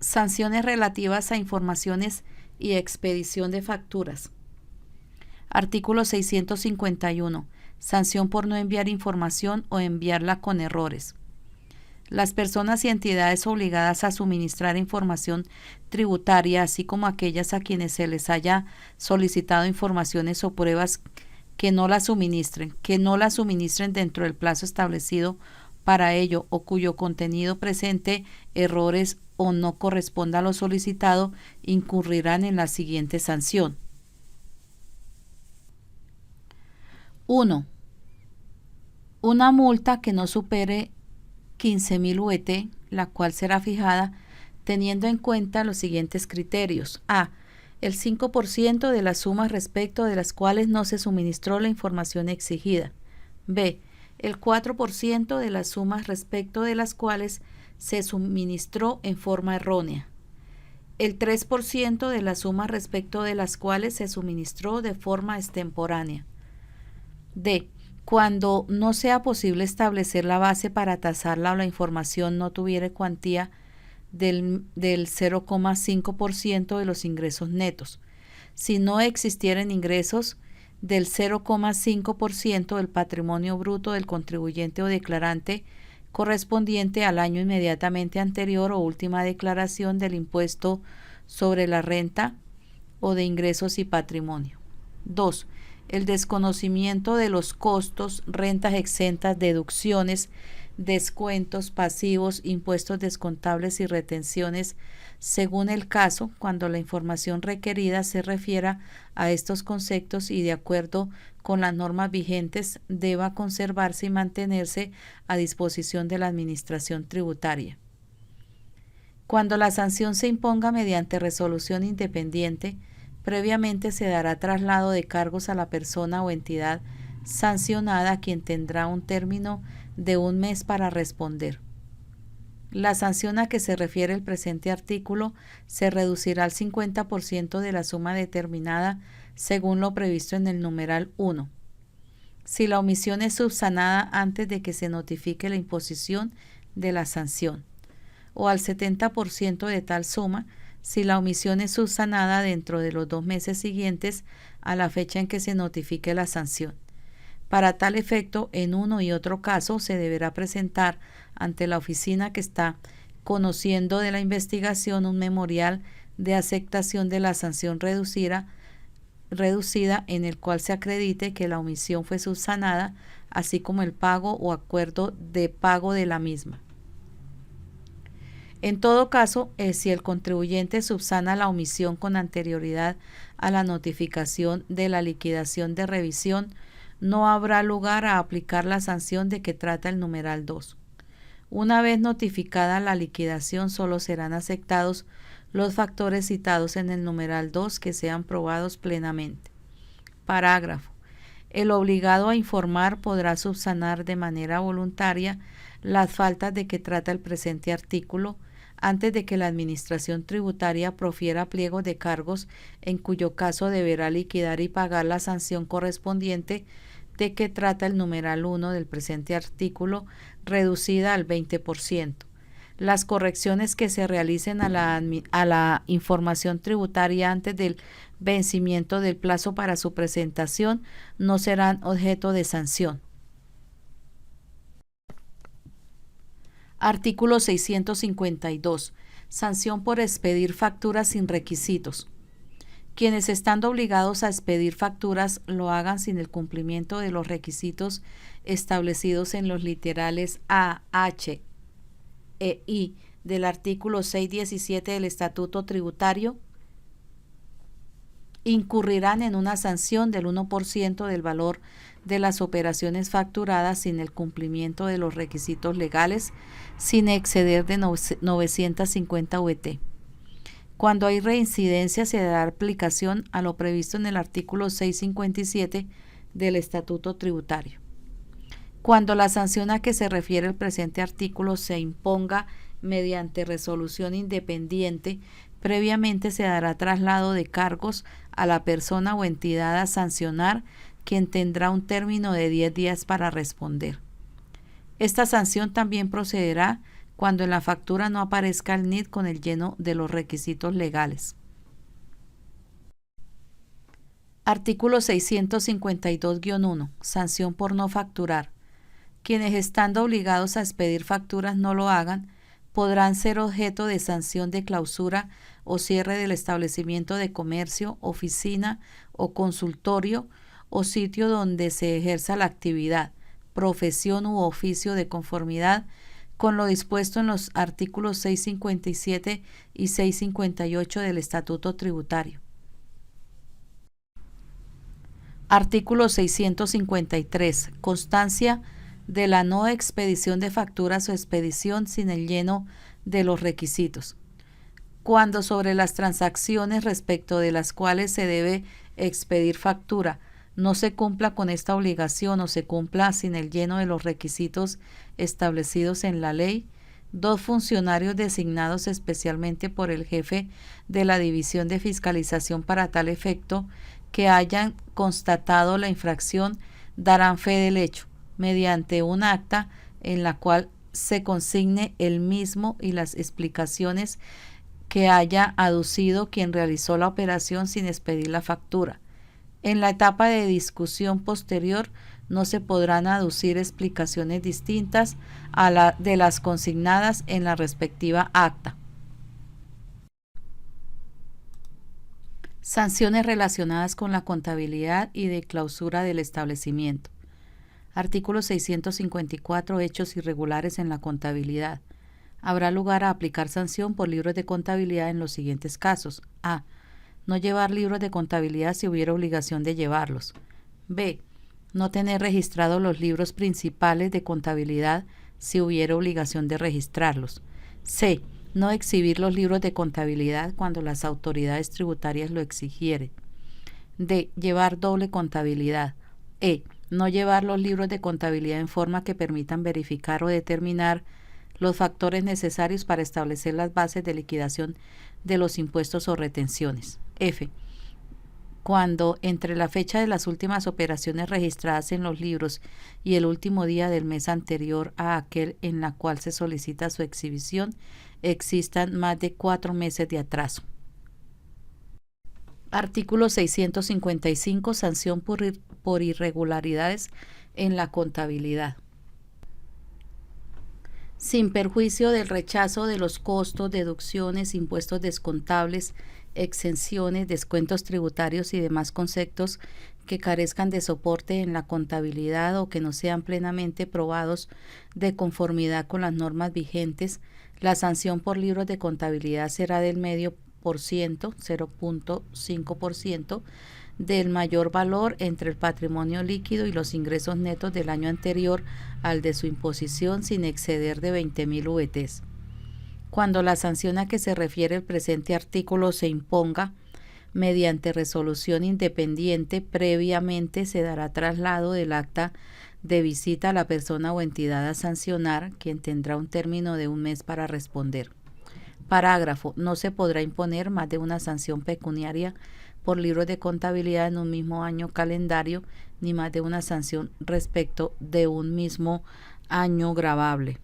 Sanciones relativas a informaciones y expedición de facturas. Artículo 651. Sanción por no enviar información o enviarla con errores. Las personas y entidades obligadas a suministrar información tributaria, así como aquellas a quienes se les haya solicitado informaciones o pruebas que no las suministren dentro del plazo establecido para ello o cuyo contenido presente errores o no corresponda a lo solicitado, incurrirán en la siguiente sanción. 1. Una multa que no supere 15.000 UET, la cual será fijada teniendo en cuenta los siguientes criterios. A. El 5% de las sumas respecto de las cuales no se suministró la información exigida. B. El 4% de las sumas respecto de las cuales se suministró en forma errónea. El 3% de las sumas respecto de las cuales se suministró de forma extemporánea. D. Cuando no sea posible establecer la base para tasarla o la información no tuviere cuantía del 0,5% de los ingresos netos. Si no existieran ingresos del 0,5% del patrimonio bruto del contribuyente o declarante correspondiente al año inmediatamente anterior o última declaración del impuesto sobre la renta o de ingresos y patrimonio. 2. El desconocimiento de los costos, rentas exentas, deducciones, descuentos, pasivos, impuestos descontables y retenciones, según el caso, cuando la información requerida se refiera a estos conceptos y de acuerdo con las normas vigentes, deba conservarse y mantenerse a disposición de la Administración Tributaria. Cuando la sanción se imponga mediante resolución independiente, previamente se dará traslado de cargos a la persona o entidad sancionada, quien tendrá un término de 1 mes para responder. La sanción a que se refiere el presente artículo se reducirá al 50% de la suma determinada según lo previsto en el numeral 1. Si la omisión es subsanada antes de que se notifique la imposición de la sanción, o al 70% de tal suma, si la omisión es subsanada dentro de los 2 meses siguientes a la fecha en que se notifique la sanción. Para tal efecto, en uno y otro caso, se deberá presentar ante la oficina que está conociendo de la investigación un memorial de aceptación de la sanción reducida en el cual se acredite que la omisión fue subsanada, así como el pago o acuerdo de pago de la misma. En todo caso, si el contribuyente subsana la omisión con anterioridad a la notificación de la liquidación de revisión, no habrá lugar a aplicar la sanción de que trata el numeral 2. Una vez notificada la liquidación, solo serán aceptados los factores citados en el numeral 2 que sean probados plenamente. Parágrafo. El obligado a informar podrá subsanar de manera voluntaria las faltas de que trata el presente artículo antes de que la Administración Tributaria profiera pliegos de cargos, en cuyo caso deberá liquidar y pagar la sanción correspondiente de que trata el numeral 1 del presente artículo, reducida al 20%. Las correcciones que se realicen a la información tributaria antes del vencimiento del plazo para su presentación no serán objeto de sanción. Artículo 652. Sanción por expedir facturas sin requisitos. Quienes estando obligados a expedir facturas lo hagan sin el cumplimiento de los requisitos establecidos en los literales A, H e I del artículo 617 del Estatuto Tributario, incurrirán en una sanción del 1% del valor de las operaciones facturadas sin el cumplimiento de los requisitos legales, sin exceder de 950 UET. Cuando hay reincidencia, se dará aplicación a lo previsto en el artículo 657 del Estatuto Tributario. Cuando la sanción a que se refiere el presente artículo se imponga mediante resolución independiente, previamente se dará traslado de cargos a la persona o entidad a sancionar, quien tendrá un término de 10 días para responder. Esta sanción también procederá cuando en la factura no aparezca el NID con el lleno de los requisitos legales. Artículo 652-1. Sanción por no facturar. Quienes estando obligados a expedir facturas no lo hagan, podrán ser objeto de sanción de clausura o cierre del establecimiento de comercio, oficina o consultorio o sitio donde se ejerza la actividad, profesión u oficio de conformidad con lo dispuesto en los artículos 657 y 658 del Estatuto Tributario. Artículo 653. Constancia de la no expedición de facturas o expedición sin el lleno de los requisitos. Cuando sobre las transacciones respecto de las cuales se debe expedir factura no se cumpla con esta obligación o se cumpla sin el lleno de los requisitos establecidos en la ley, 2 funcionarios designados especialmente por el jefe de la División de Fiscalización para tal efecto que hayan constatado la infracción darán fe del hecho, mediante un acta en la cual se consigne el mismo y las explicaciones que haya aducido quien realizó la operación sin expedir la factura. En la etapa de discusión posterior no se podrán aducir explicaciones distintas de las consignadas en la respectiva acta. Sanciones relacionadas con la contabilidad y de clausura del establecimiento. Artículo 654. Hechos irregulares en la contabilidad. Habrá lugar a aplicar sanción por libros de contabilidad en los siguientes casos. A. No llevar libros de contabilidad si hubiera obligación de llevarlos. B. No tener registrados los libros principales de contabilidad si hubiera obligación de registrarlos. C. No exhibir los libros de contabilidad cuando las autoridades tributarias lo exigieren. D. Llevar doble contabilidad. E. No llevar los libros de contabilidad en forma que permitan verificar o determinar los factores necesarios para establecer las bases de liquidación de los impuestos o retenciones. F. Cuando entre la fecha de las últimas operaciones registradas en los libros y el último día del mes anterior a aquel en la cual se solicita su exhibición existan más de 4 meses de atraso. Artículo 655. Sanción por irregularidades en la contabilidad. Sin perjuicio del rechazo de los costos, deducciones, impuestos descontables, exenciones, descuentos tributarios y demás conceptos que carezcan de soporte en la contabilidad o que no sean plenamente probados de conformidad con las normas vigentes, la sanción por libros de contabilidad será del 0,5%, 0.5%, del mayor valor entre el patrimonio líquido y los ingresos netos del año anterior al de su imposición sin exceder de 20.000 VTs. Cuando la sanción a que se refiere el presente artículo se imponga mediante resolución independiente, previamente se dará traslado del acta de visita a la persona o entidad a sancionar, quien tendrá un término de 1 mes para responder. Parágrafo. No se podrá imponer más de una sanción pecuniaria por libros de contabilidad en un mismo año calendario, ni más de una sanción respecto de un mismo año gravable.